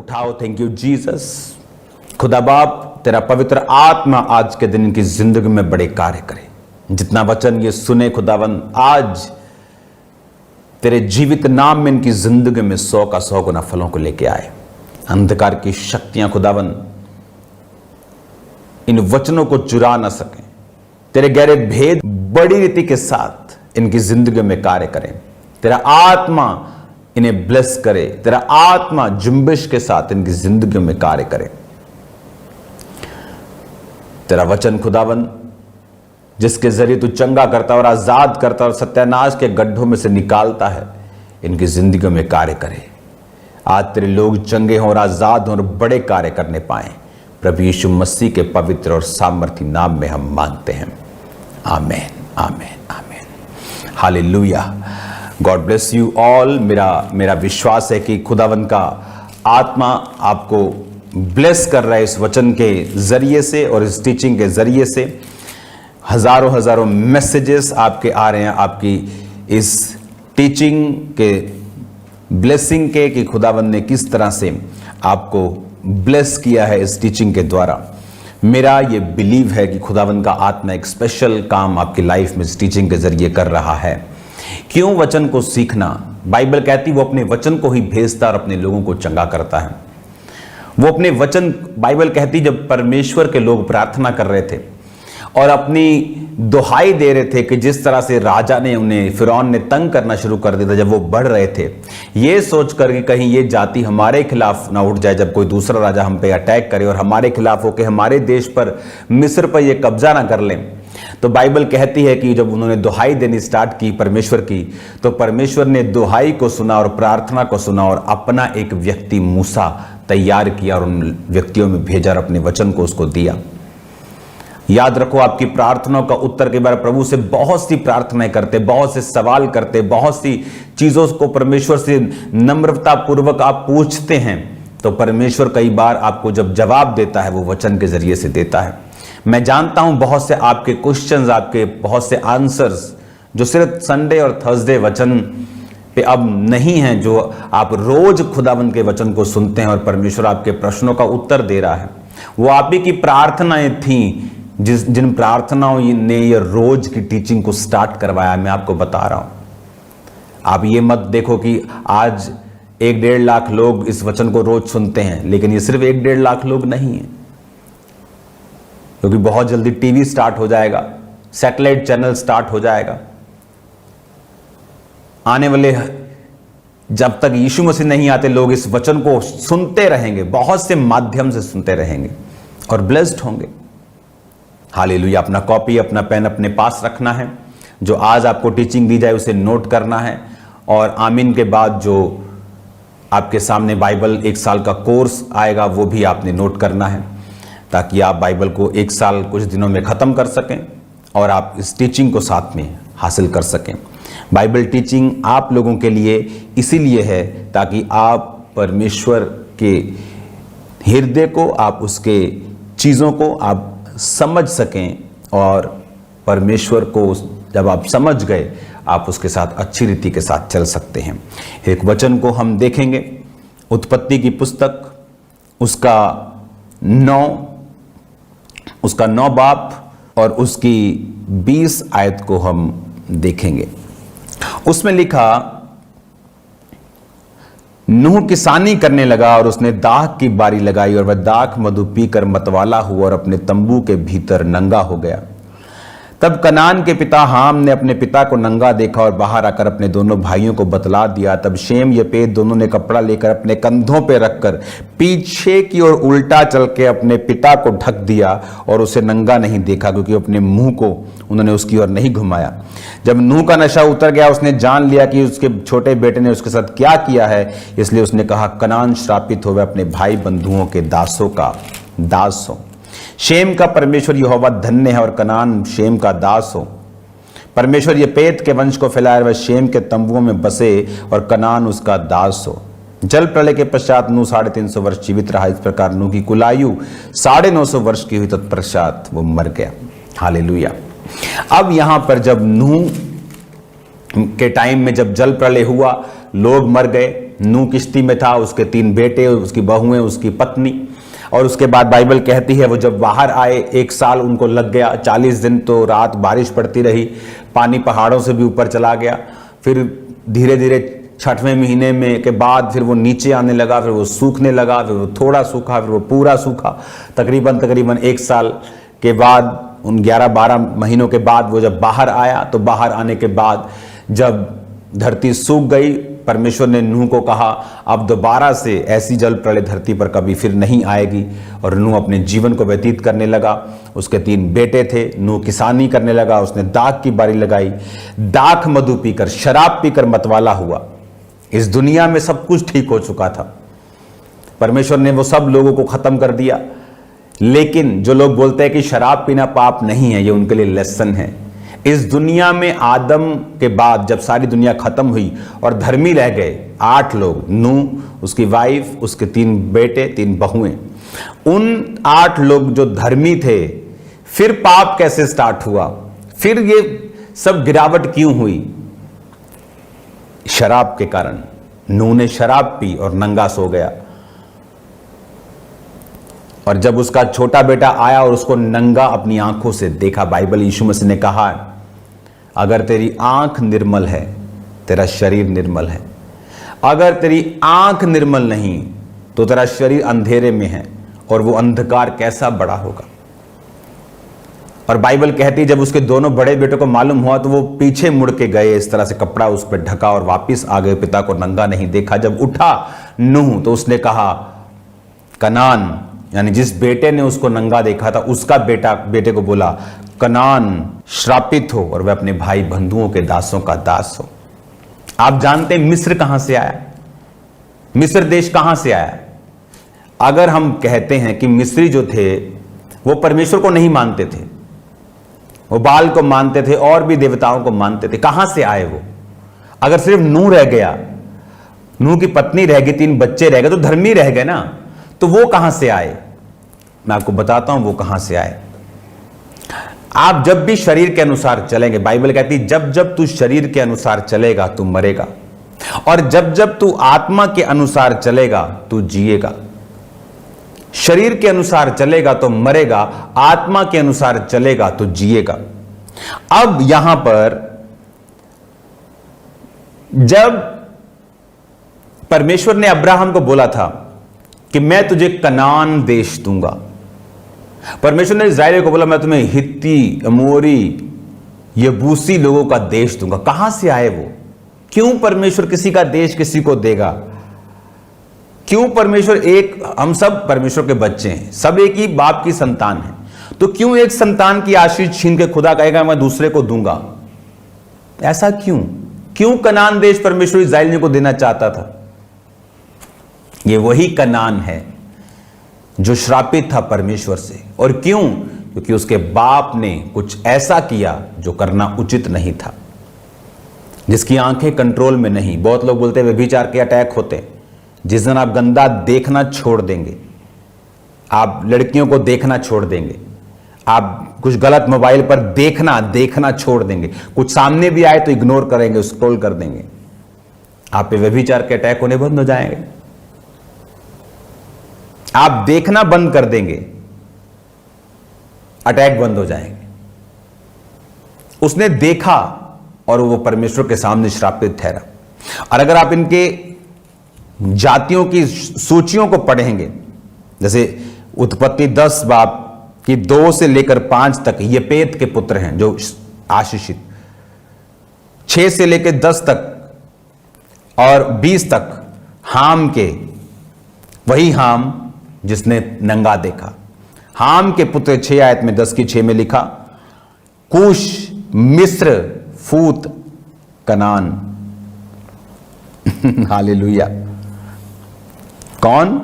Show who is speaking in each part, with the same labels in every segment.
Speaker 1: उठाओ। Thank you Jesus. खुदा बाप, तेरा पवित्र आत्मा आज के दिन इनकी जिंदगी में बड़े कार्य करे। जितना वचन ये सुने खुदावन, आज तेरे जीवित नाम में इनकी जिंदगी में 100 का 100 गुना फलों को लेके आए। अंधकार की शक्तियां खुदावन इन वचनों को चुरा ना सकें। तेरे गहरे भेद बड़ी रीति के साथ इनकी जिंदगी में कार्य करें। तेरा आत्मा इन्हें ब्लेस करे। तेरा आत्मा जुम्बिश के साथ इनकी जिंदगी में कार्य करे। तेरा वचन खुदावन जिसके जरिए तू चंगा करता और आजाद करता और सत्यानाश के गड्ढों में से निकालता है, इनकी जिंदगी में कार्य करे। आज तेरे लोग चंगे हों और आजाद हों और बड़े कार्य करने पाए। प्रभु यीशु मसीह के पवित्र और सामर्थी नाम में हम मांगते हैं। Amen, amen, amen. Hallelujah. God bless you all. मेरा विश्वास है कि खुदावन का आत्मा आपको ब्लेस कर रहा है इस वचन के जरिए से और इस टीचिंग के जरिए से। हजारों मैसेजेस आपके आ रहे हैं आपकी इस टीचिंग के ब्लेसिंग के, कि खुदावन ने किस तरह से आपको ब्लेस किया है इस टीचिंग के द्वारा। मेरा ये बिलीव है कि खुदावन का आत्मा एक स्पेशल काम आपकी लाइफ में इस टीचिंग के जरिए कर रहा है। क्यों? वचन को सीखना। बाइबल कहती वो अपने वचन को ही भेजता और अपने लोगों को चंगा करता है। वो अपने वचन, बाइबल कहती जब परमेश्वर के लोग प्रार्थना कर रहे थे और अपनी दुहाई दे रहे थे कि जिस तरह से राजा ने उन्हें, फिरौन ने तंग करना शुरू कर दिया था जब वो बढ़ रहे थे, ये सोचकर कि कहीं ये जाति हमारे खिलाफ ना उठ जाए जब कोई दूसरा राजा हम पे अटैक करे और हमारे खिलाफ होकर हमारे देश पर, मिस्र पर ये कब्जा ना कर लें। तो बाइबल कहती है कि जब उन्होंने दुहाई देनी स्टार्ट की परमेश्वर की, तो परमेश्वर ने दुहाई को सुना और प्रार्थना को सुना और अपना एक व्यक्ति मूसा तैयार किया और उन व्यक्तियों में भेजा और अपने वचन को उसको दिया। याद रखो, आपकी प्रार्थनाओं का उत्तर के बारे प्रभु से बहुत सी प्रार्थनाएं करते, बहुत से सवाल करते, बहुत सी चीजों को परमेश्वर से नम्रता पूर्वक आप पूछते हैं, तो परमेश्वर कई बार आपको जब जवाब देता है वो वचन के जरिए से देता है। मैं जानता हूं बहुत से आपके क्वेश्चंस, आपके बहुत से आंसर्स जो सिर्फ संडे और थर्सडे वचन पे अब नहीं हैं, जो आप रोज खुदावंद के वचन को सुनते हैं और परमेश्वर आपके प्रश्नों का उत्तर दे रहा है। वो आप ही की प्रार्थनाएं थी जिन प्रार्थनाओं ने ये रोज की टीचिंग को स्टार्ट करवाया। मैं आपको बता रहा हूं, आप ये मत देखो कि आज 1-1.5 लाख लोग इस वचन को रोज सुनते हैं, लेकिन ये सिर्फ 1-1.5 लाख लोग नहीं है, क्योंकि बहुत जल्दी टीवी स्टार्ट हो जाएगा, सैटेलाइट चैनल स्टार्ट हो जाएगा। आने वाले जब तक यीशु मसीह नहीं आते, लोग इस वचन को सुनते रहेंगे, बहुत से माध्यम से सुनते रहेंगे और ब्लेस्ड होंगे। हालेलुया। अपना कॉपी, अपना पेन अपने पास रखना है। जो आज आपको टीचिंग दी जाए उसे नोट करना है, और आमीन के बाद जो आपके सामने बाइबल 1 साल का कोर्स आएगा वो भी आपने नोट करना है, ताकि आप बाइबल को 1 साल कुछ दिनों में ख़त्म कर सकें और आप इस टीचिंग को साथ में हासिल कर सकें। बाइबल टीचिंग आप लोगों के लिए इसीलिए है ताकि आप परमेश्वर के हृदय को, आप उसके चीज़ों को आप समझ सकें, और परमेश्वर को जब आप समझ गए आप उसके साथ अच्छी रीति के साथ चल सकते हैं। एक वचन को हम देखेंगे, उत्पत्ति की पुस्तक, उसका 9 बाब और उसकी 20 आयत को हम देखेंगे। उसमें लिखा, नूह किसानी करने लगा और उसने दाख की बारी लगाई और वह दाख मधु पीकर मतवाला हुआ और अपने तंबू के भीतर नंगा हो गया। तब कनान के पिता हाम ने अपने पिता को नंगा देखा और बाहर आकर अपने दोनों भाइयों को बतला दिया। तब शेम यपेत दोनों ने कपड़ा लेकर अपने कंधों पर रखकर पीछे की ओर उल्टा चल के अपने पिता को ढक दिया और उसे नंगा नहीं देखा, क्योंकि अपने मुंह को उन्होंने उसकी ओर नहीं घुमाया। जब नूह का नशा उतर गया, उसने जान लिया कि उसके छोटे बेटे ने उसके साथ क्या किया है, इसलिए उसने कहा, कनान श्रापित हो, वह अपने भाई बंधुओं के दासों का दास हो। शेम का परमेश्वर यहोवा धन्य है और कनान शेम का दास हो। परमेश्वर यपेत के वंश को फैलाए, वह शेम के तंबुओं में बसे और कनान उसका दास हो। जल प्रलय के पश्चात नूह 350 वर्ष जीवित रहा। इस प्रकार नूह की कुल आयु 950 वर्ष की हुई, तत्पश्चात वो मर गया। हालेलुया। अब यहां पर जब नूह के टाइम में जब जल प्रलय हुआ, लोग मर गए, नूह किश्ती में था, उसके 3 बेटे, उसकी बहुएं, उसकी पत्नी। और उसके बाद बाइबल कहती है वो जब बाहर आए 1 साल उनको लग गया, 40 दिन तो रात बारिश पड़ती रही, पानी पहाड़ों से भी ऊपर चला गया। फिर धीरे धीरे 6वें महीने में के बाद फिर वो नीचे आने लगा, फिर वो सूखने लगा, फिर वो थोड़ा सूखा, फिर वो पूरा सूखा। तकरीबन 1 साल के बाद, उन 11-12 महीनों के बाद वो जब बाहर आया, तो बाहर आने के बाद जब धरती सूख गई, परमेश्वर ने नूह को कहा अब दोबारा से ऐसी जल प्रलय धरती पर कभी फिर नहीं आएगी। और नूह अपने जीवन को व्यतीत करने लगा। उसके 3 बेटे थे। नूह किसानी करने लगा, उसने दाख की बारी लगाई, दाख मधु पीकर, शराब पीकर मतवाला हुआ। इस दुनिया में सब कुछ ठीक हो चुका था, परमेश्वर ने वो सब लोगों को खत्म कर दिया। लेकिन जो लोग बोलते हैं कि शराब पीना पाप नहीं है, ये उनके लिए लेसन है। इस दुनिया में आदम के बाद जब सारी दुनिया खत्म हुई और धर्मी रह गए 8 लोग, नूह, उसकी वाइफ, उसके 3 बेटे, 3 बहुएं, उन 8 लोग जो धर्मी थे, फिर पाप कैसे स्टार्ट हुआ? फिर ये सब गिरावट क्यों हुई? शराब के कारण। नूह ने शराब पी और नंगा सो गया। और जब उसका छोटा बेटा आया और उसको नंगा अपनी आंखों से देखा, बाइबल यीशु मसीह ने कहा अगर तेरी आंख निर्मल है, तेरा शरीर निर्मल है। अगर तेरी आंख निर्मल नहीं तो तेरा शरीर अंधेरे में है, और वो अंधकार कैसा बड़ा होगा। और बाइबल कहती है जब उसके दोनों बड़े बेटों को मालूम हुआ तो वो पीछे मुड़ के गए, इस तरह से कपड़ा उस पर ढका और वापस आ गए, पिता को नंगा नहीं देखा। जब उठा नूह तो उसने कहा कनान, यानी जिस बेटे ने उसको नंगा देखा था उसका बेटे को बोला कनान श्रापित हो और वह अपने भाई बंधुओं के दासों का दास हो। आप जानते हैं मिस्र कहां से आया? मिस्र देश कहां से आया? अगर हम कहते हैं कि मिस्री जो थे वो परमेश्वर को नहीं मानते थे, वो बाल को मानते थे और भी देवताओं को मानते थे, कहां से आए वो? अगर सिर्फ नूह रह गया, नूह की पत्नी रह गई, 3 बच्चे रह गए, तो धर्मी रह गए ना, तो वो कहां से आए? मैं आपको बताता हूं वो कहां से आए। आप जब भी शरीर के अनुसार चलेंगे, बाइबल कहती है जब जब तू शरीर के अनुसार चलेगा तू मरेगा, और जब जब तू आत्मा के अनुसार चलेगा तू जिएगा। शरीर के अनुसार चलेगा तो मरेगा, आत्मा के अनुसार चलेगा तो जिएगा। अब यहां पर जब परमेश्वर ने अब्राहम को बोला था कि मैं तुझे कनान देश दूंगा, परमेश्वर ने इस्राएलियों को बोला मैं तुम्हें हित्ती, अमोरी, यबूसी लोगों का देश दूंगा। कहां से आए वो? क्यों परमेश्वर किसी का देश किसी को देगा? क्यों परमेश्वर हम सब परमेश्वर के बच्चे हैं, सब एक ही बाप की संतान है, तो क्यों एक संतान की आशीष छीन के खुदा कहेगा मैं दूसरे को दूंगा? ऐसा क्यों? क्यों कनान देश परमेश्वर इस्राएलियों को देना चाहता था? ये वही कनान है जो श्रापित था परमेश्वर से। और क्यों? क्योंकि उसके बाप ने कुछ ऐसा किया जो करना उचित नहीं था, जिसकी आंखें कंट्रोल में नहीं। बहुत लोग बोलते हैं व्यभिचार के अटैक होते हैं। जिस दिन आप गंदा देखना छोड़ देंगे, आप लड़कियों को देखना छोड़ देंगे, आप कुछ गलत मोबाइल पर देखना छोड़ देंगे, कुछ सामने भी आए तो इग्नोर करेंगे, स्क्रॉल कर देंगे, आप पे व्यभिचार के अटैक होने बंद हो जाएंगे। आप देखना बंद कर देंगे, अटैक बंद हो जाएंगे। उसने देखा और वो परमेश्वर के सामने श्रापित ठहरा। और अगर आप इनके जातियों की सूचियों को पढ़ेंगे, जैसे उत्पत्ति 10 बाब की 2 से लेकर 5 तक येपेत के पुत्र हैं जो आशीषित, 6 से लेकर 10 तक और 20 तक हाम के, वही हाम जिसने नंगा देखा। हाम के पुत्र 6 आयत में 10 की 6 में लिखा कूश, मिस्र, फूत, कनान। हालेलुया। कौन?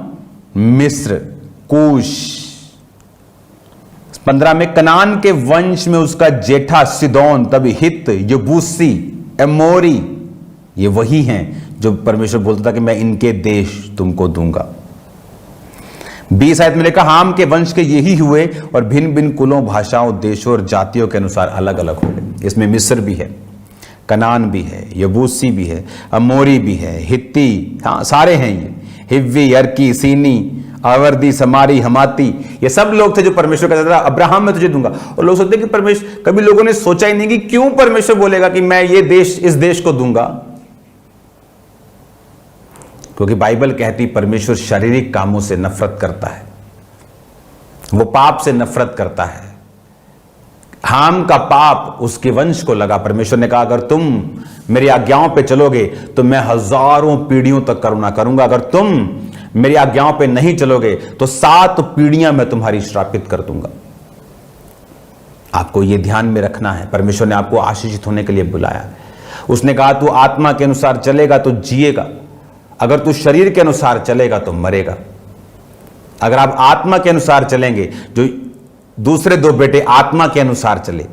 Speaker 1: मिस्र, कूश। 15 में कनान के वंश में उसका जेठा सिदोन, तब हित, यबूसी, एमोरी, ये वही हैं जो परमेश्वर बोलता था कि मैं इनके देश तुमको दूंगा। 20 आयत में लिखा हाम के वंश के यही हुए और भिन्न भिन्न कुलों, भाषाओं, देशों और जातियों के अनुसार अलग अलग हो गए। इसमें मिस्र भी है, कनान भी है, यबूसी भी है, अमोरी भी है, हित्ती, हाँ सारे हैं ये, हिव्वी, अर्की, सीनी, आवर्दी, समारी, हमाती, ये सब लोग थे जो परमेश्वर कहता था अब्राहम मैं तुझे दूंगा। और लोग सोचते कि परमेश्वर, कभी लोगों ने सोचा ही नहीं कि क्यों परमेश्वर बोलेगा कि मैं ये देश, इस देश को दूंगा। क्योंकि बाइबल कहती परमेश्वर शारीरिक कामों से नफरत करता है, वो पाप से नफरत करता है। हाम का पाप उसके वंश को लगा। परमेश्वर ने कहा अगर तुम मेरी आज्ञाओं पे चलोगे तो मैं हजारों पीढ़ियों तक करुणा करूंगा, अगर तुम मेरी आज्ञाओं पे नहीं चलोगे तो 7 पीढ़ियां मैं तुम्हारी श्रापित कर दूंगा। आपको यह ध्यान में रखना है। परमेश्वर ने आपको आशीषित होने के लिए बुलाया। उसने कहा तू आत्मा के अनुसार चलेगा तो जिएगा, अगर तू शरीर के अनुसार चलेगा तो मरेगा। अगर आप आत्मा के अनुसार चलेंगे, जो दूसरे 2 बेटे आत्मा के अनुसार चले,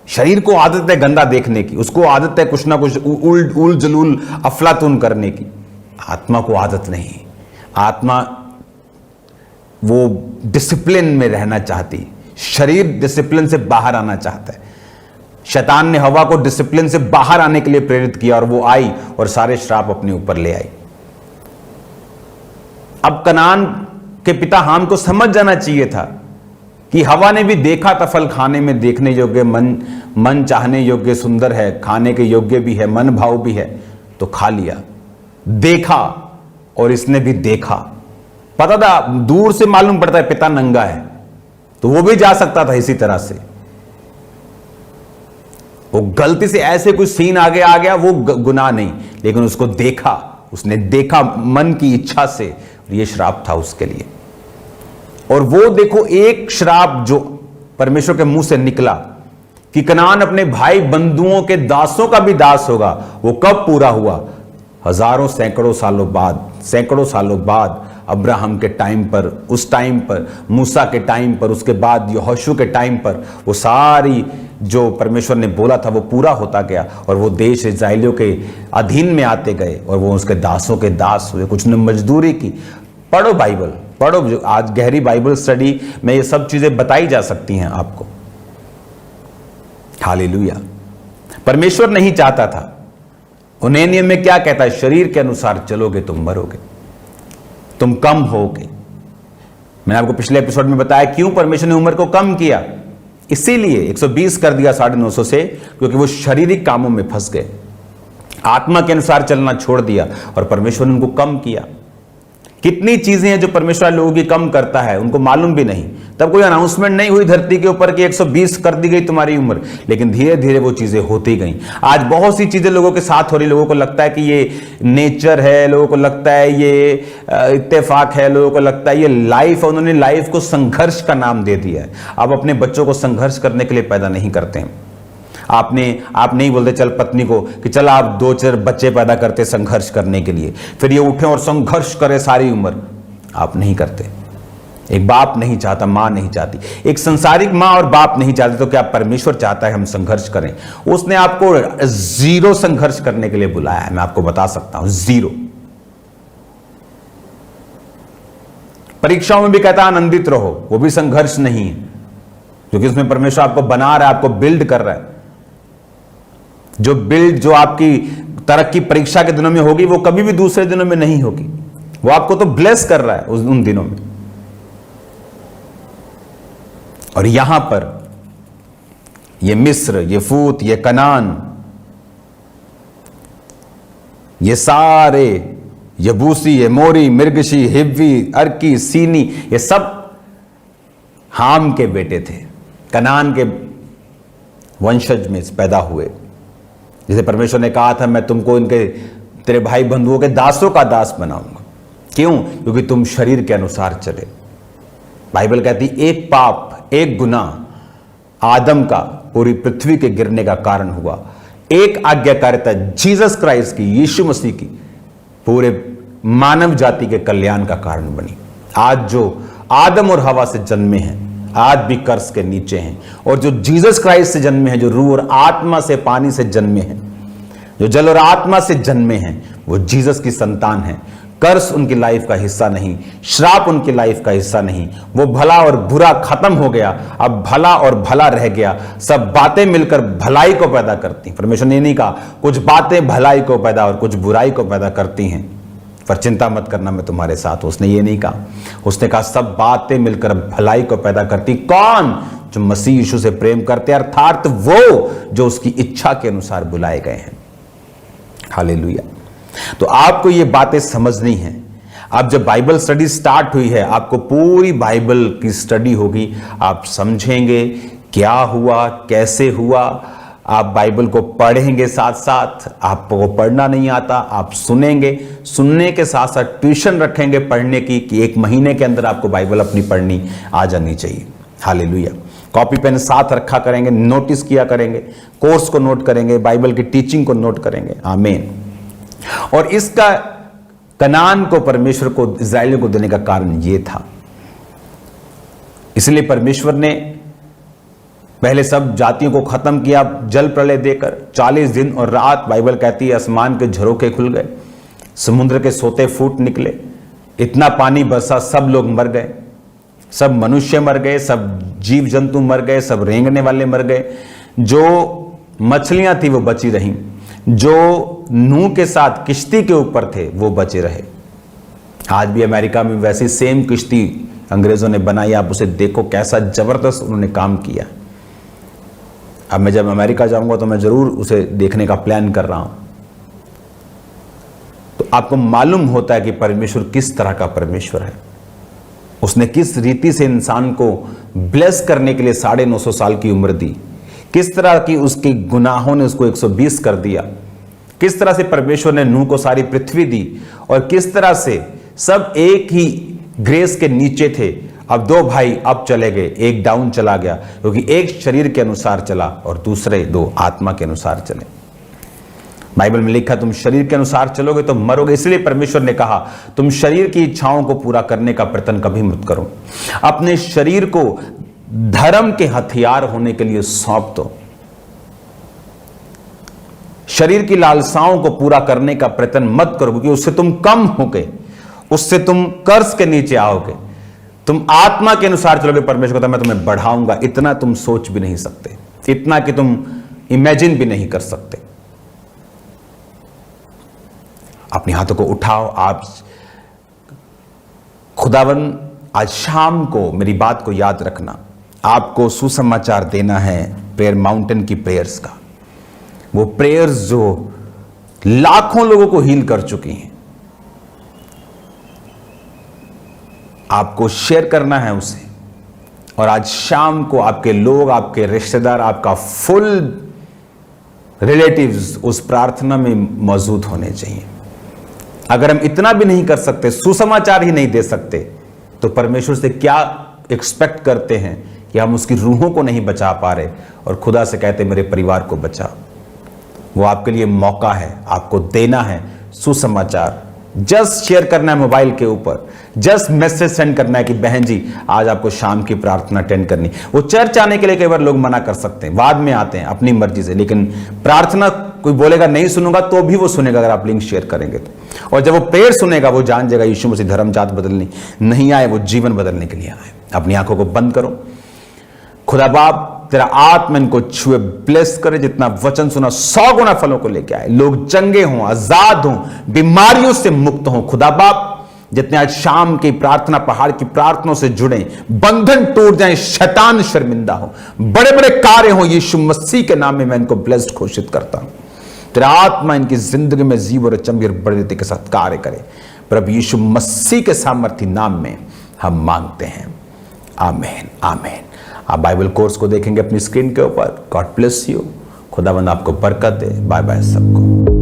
Speaker 1: शरीर को आदत है गंदा देखने की, उसको आदत है कुछ ना कुछ उल जलूल अफलातून करने की, आत्मा को आदत नहीं। आत्मा वो डिसिप्लिन में रहना चाहती, शरीर डिसिप्लिन से बाहर आना चाहता है। शैतान ने हवा को डिसिप्लिन से बाहर आने के लिए प्रेरित किया और वो आई और सारे श्राप अपने ऊपर ले आई। अब कनान के पिता हाम को समझ जाना चाहिए था कि हवा ने भी देखा था फल खाने में देखने योग्य, मन चाहने योग्य, सुंदर है, खाने के योग्य भी है, मन भाव भी है, तो खा लिया। देखा और इसने भी देखा, पता था, दूर से मालूम पड़ता है पिता नंगा है, तो वो भी जा सकता था इसी तरह से। वो गलती से ऐसे कुछ सीन आगे आ गया, वो गुनाह नहीं, लेकिन उसको देखा, उसने देखा मन की इच्छा से, ये श्राप था उसके लिए। और वो देखो एक श्राप जो परमेश्वर के मुंह से निकला कि कनान अपने भाई बंधुओं के दासों का भी दास होगा, वो कब पूरा हुआ? हजारों सैकड़ों सालों बाद अब्राहम के टाइम पर, उस टाइम पर मूसा के टाइम पर, उसके बाद यहोशू के टाइम पर वो सारी जो परमेश्वर ने बोला था वो पूरा होता गया और वो देश इस्राएलियों के अधीन में आते गए और वो उसके दासों के दास हुए। कुछ ने मजदूरी की। पढ़ो बाइबल, पढ़ो, जो आज गहरी बाइबल स्टडी में ये सब चीजें बताई जा सकती हैं आपको। हालेलुया। परमेश्वर नहीं चाहता था। उन्हें नियम में क्या कहता है? शरीर के अनुसार चलोगे तुम मरोगे, तुम कम होगे। मैंने आपको पिछले एपिसोड में बताया क्यों परमेश्वर ने उम्र को कम किया। इसीलिए 120 कर दिया 950 से, क्योंकि वो शारीरिक कामों में फंस गए, आत्मा के अनुसार चलना छोड़ दिया और परमेश्वर ने उनको कम किया। कितनी चीजें हैं जो परमेश्वर लोगों की कम करता है, उनको मालूम भी नहीं। तब कोई अनाउंसमेंट नहीं हुई धरती के ऊपर कि 120 कर दी गई तुम्हारी उम्र, लेकिन धीरे धीरे वो चीजें होती गई। आज बहुत सी चीजें लोगों के साथ हो रही। लोगों को लगता है कि ये नेचर है, लोगों को लगता है ये इत्तेफाक है, लोगों को लगता है ये लाइफ है। उन्होंने लाइफ को संघर्ष का नाम दे दिया है। आप अपने बच्चों को संघर्ष करने के लिए पैदा नहीं करते हैं। आप नहीं बोलते चल पत्नी को कि चल आप 2-4 बच्चे पैदा करते संघर्ष करने के लिए, फिर ये उठे और संघर्ष करे सारी उम्र। आप नहीं करते। एक बाप नहीं चाहता, मां नहीं चाहती, एक संसारिक मां और बाप नहीं चाहते, तो क्या परमेश्वर चाहता है हम संघर्ष करें? उसने आपको 0 संघर्ष करने के लिए बुलाया है। मैं आपको बता सकता हूं 0। परीक्षाओं में भी कहता है आनंदित रहो, वो भी संघर्ष नहीं है, क्योंकि उसमें परमेश्वर आपको बना रहा है, आपको बिल्ड कर रहा है। जो आपकी तरक्की परीक्षा के दिनों में होगी वो कभी भी दूसरे दिनों में नहीं होगी। वो आपको तो ब्लेस कर रहा है उन दिनों में। और यहां पर ये मिस्र, ये फूत, ये कनान, ये सारे यबूसी, एमोरी, मिर्गशी, हिव्वी, अर्की, सीनी, ये सब हाम के बेटे थे, कनान के वंशज में पैदा हुए। जैसे परमेश्वर ने कहा था मैं तुमको तेरे भाई बंधुओं के दासों का दास बनाऊंगा। क्यों? क्योंकि तुम शरीर के अनुसार चले। बाइबल कहती एक पाप, एक गुनाह आदम का पूरी पृथ्वी के गिरने का कारण हुआ। एक आज्ञाकारिता जीसस क्राइस्ट की, यीशु मसीह की, पूरे मानव जाति के कल्याण का कारण बनी। आज जो आदम और हवा से जन्मे हैं आज भी कर्स के नीचे हैं, और जो जीसस क्राइस्ट से जन्मे हैं, जो रूह और आत्मा से, पानी से जन्मे हैं, जो जल और आत्मा से जन्मे हैं, वो जीसस की संतान हैं। कर्ज उनकी लाइफ का हिस्सा नहीं, श्राप उनकी लाइफ का हिस्सा नहीं। वो भला और बुरा खत्म हो गया, अब भला और भला रह गया। सब बातें मिलकर भलाई को पैदा करती। परमेश्वर ने नहीं कहा कुछ बातें भलाई को पैदा और कुछ बुराई को पैदा करती हैं, पर चिंता मत करना, मैं तुम्हारे साथ हूं। उसने ये नहीं कहा, उसने कहा सब बातें मिलकर भलाई को पैदा करती। कौन? जो मसीह यीशु से प्रेम करते हैं, अर्थात वो जो उसकी इच्छा के अनुसार बुलाए गए हैं। हालेलुया। तो आपको ये बातें समझनी है। अब जब बाइबल स्टडी स्टार्ट हुई है, आपको पूरी बाइबल की स्टडी होगी, आप समझेंगे क्या हुआ, कैसे हुआ। आप बाइबल को पढ़ेंगे, साथ साथ आपको पढ़ना नहीं आता, आप सुनेंगे, सुनने के साथ साथ ट्यूशन रखेंगे पढ़ने की, कि 1 महीने के अंदर आपको बाइबल अपनी पढ़नी आ जानी चाहिए। हालेलुया। कॉपी पेन साथ रखा करेंगे, नोटिस किया करेंगे, कोर्स को नोट करेंगे, बाइबल की टीचिंग को नोट करेंगे। आमीन। और इसका कनान को परमेश्वर को, इस्राएलियों को देने का कारण यह था। इसलिए परमेश्वर ने पहले सब जातियों को खत्म किया जल प्रलय देकर। 40 दिन और रात बाइबल कहती है आसमान के झरोखे खुल गए, समुद्र के सोते फूट निकले, इतना पानी बरसा, सब लोग मर गए, सब मनुष्य मर गए, सब जीव जंतु मर गए, सब रेंगने वाले मर गए। जो मछलियां थी वो बची रहीं, जो नूह के साथ किश्ती के ऊपर थे वो बचे रहे। आज भी अमेरिका में वैसी सेम किश्ती अंग्रेजों ने बनाई, आप उसे देखो कैसा जबरदस्त उन्होंने काम किया। अब मैं जब अमेरिका जाऊंगा तो मैं जरूर उसे देखने का प्लान कर रहा हूं। तो आपको मालूम होता है कि परमेश्वर किस तरह का परमेश्वर है। उसने किस रीति से इंसान को ब्लेस करने के लिए 950 साल की उम्र दी, किस तरह की उसके गुनाहों ने उसको 120 कर दिया, किस तरह से परमेश्वर ने नूह को सारी पृथ्वी दी, और किस तरह से सब एक ही ग्रेस के नीचे थे। अब 2 भाई अब चले गए, एक डाउन चला गया, क्योंकि एक शरीर के अनुसार चला और दूसरे 2 आत्मा के अनुसार चले। बाइबल में लिखा तुम शरीर के अनुसार चलोगे तो मरोगे। इसलिए परमेश्वर ने कहा तुम शरीर की इच्छाओं को पूरा करने का प्रयत्न कभी मत करो, अपने शरीर को धर्म के हथियार होने के लिए सौंप दो। शरीर की लालसाओं को पूरा करने का प्रयत्न मत करो, क्योंकि उससे तुम कम होगे, उससे तुम कर्ज के नीचे आओगे। तुम आत्मा के अनुसार चलोगे, परमेश्वर कहता मैं तुम्हें बढ़ाऊंगा। इतना तुम सोच भी नहीं सकते, इतना कि तुम इमेजिन भी नहीं कर सकते। अपने हाथों को उठाओ। आप खुदावन आज शाम को मेरी बात को याद रखना, आपको सुसमाचार देना है प्रेयर माउंटेन की प्रेयर्स का। वो प्रेयर्स जो लाखों लोगों को हील कर चुकी हैं, आपको शेयर करना है उसे। और आज शाम को आपके लोग, आपके रिश्तेदार, आपका फुल रिलेटिव्स उस प्रार्थना में मौजूद होने चाहिए। अगर हम इतना भी नहीं कर सकते, सुसमाचार ही नहीं दे सकते, तो परमेश्वर से क्या एक्सपेक्ट करते हैं कि हम उसकी रूहों को नहीं बचा पा रहे और खुदा से कहते मेरे परिवार को बचा। वो आपके लिए मौका है, आपको देना है सुसमाचार। जस्ट शेयर करना है मोबाइल के ऊपर, जस्ट मैसेज सेंड करना है कि बहन जी आज आपको शाम की प्रार्थना अटेंड करनी। वो चर्च आने के लिए कई बार लोग मना कर सकते हैं, बाद में आते हैं अपनी मर्जी से, लेकिन प्रार्थना कोई बोलेगा नहीं सुनूंगा तो भी वो सुनेगा अगर आप लिंक शेयर करेंगे तो। और जब वो प्रेयर सुनेगा वो जान जाएगा यीशु मसीह धर्म जात बदलने नहीं आए, वो जीवन बदलने के लिए आए। अपनी आंखों को बंद करो। खुदा बाप तेरा आत्मा इनको छुए, ब्लेस करे। जितना वचन सुना 100 गुना फलों को लेके आए, लोग चंगे हों, आजाद हों, बीमारियों से मुक्त हों। खुदा बाप जितने आज शाम की प्रार्थना पहाड़ की प्रार्थनाओं से जुड़े, बंधन टूट जाए, शैतान शर्मिंदा हो, बड़े बड़े कार्य हो, यीशु मसीह के नाम में मैं इनको ब्लेस्ड घोषित करता हूं। तेरा आत्मा इनकी जिंदगी में जीव और चंगी और बड़े रीति के साथ कार्य करे। प्रभु यीशु मसीह के सामर्थी नाम में हम मांगते हैं, आमीन आमीन। आप बाइबल कोर्स को देखेंगे अपनी स्क्रीन के ऊपर। God bless you. खुदावंद आपको बरकत दे। बाय बाय सबको।